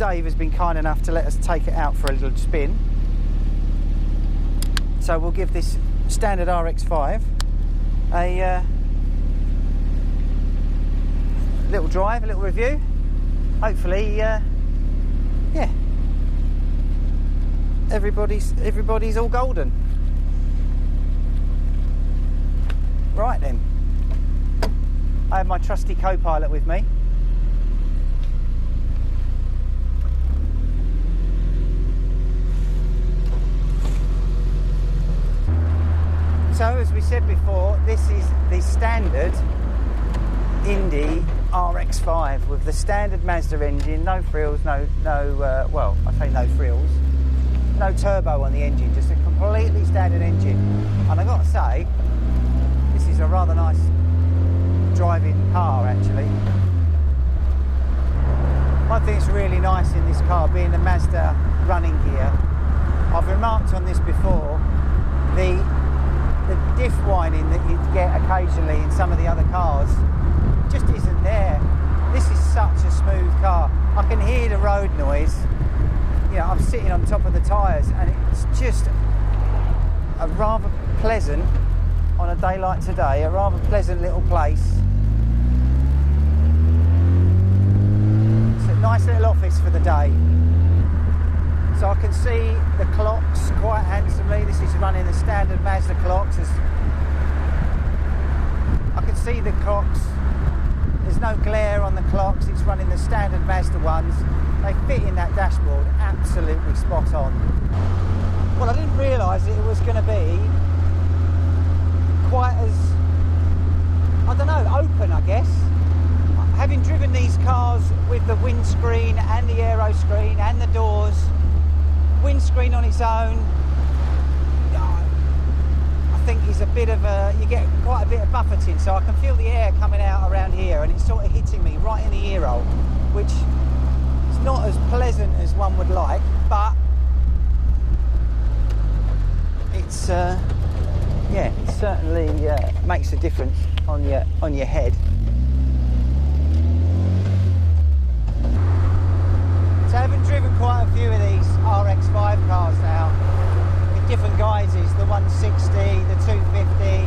Dave has been kind enough to let us take it out for a little spin. So we'll give this standard RX-5 a little drive, a little review. Hopefully, yeah, everybody's all golden. Right then, I have my trusty co-pilot with me. So, as we said before, this is the standard Indy RX-5 with the standard Mazda engine, no frills, well, I say no frills, no turbo on the engine, just a completely standard engine. And I've got to say, this is a rather nice driving car, actually. One thing that's really nice in this car, being the Mazda running gear, I've remarked on this before, the diff whining that you get occasionally in some of the other cars just isn't there. This is such a smooth car. I can hear the road noise. You know, I'm sitting on top of the tyres, and it's just a rather pleasant, on a day like today, a rather pleasant little place. It's a nice little office for the day. So I can see the clocks quite handsomely. This is running the standard Mazda clocks. I can see the clocks. There's no glare on the clocks. It's running the standard Mazda ones. They fit in that dashboard absolutely spot on. Well, I didn't realise it was going to be quite as, I don't know, open, I guess. Having driven these cars with the windscreen and the aero screen and the doors, windscreen on its own, I think is a bit of a, you get quite a bit of buffeting, so I can feel the air coming out around here and it's sort of hitting me right in the ear hole, which is not as pleasant as one would like, but it's yeah, it certainly makes a difference on your head. So I haven't driven quite a few of these RX-5 cars now, with different guises, the 160, the 250,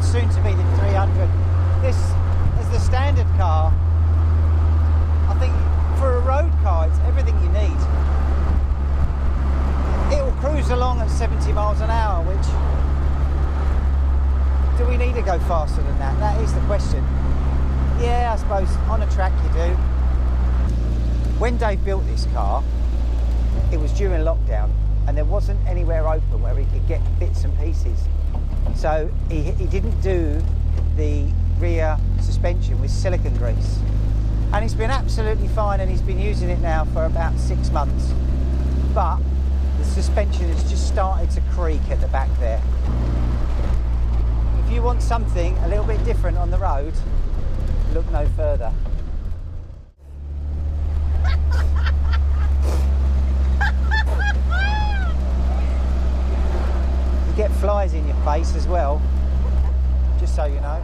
soon to be the 300. This is the standard car. I think for a road car, it's everything you need. It will cruise along at 70 miles an hour, which, do we need to go faster than that? That is the question. Yeah, I suppose on a track you do. When Dave built this car, it was during lockdown and there wasn't anywhere open where he could get bits and pieces. So he didn't do the rear suspension with silicone grease. And it's been absolutely fine, and he's been using it now for about 6 months. But the suspension has just started to creak at the back there. If you want something a little bit different on the road, look no further. You get flies in your face as well, just so you know.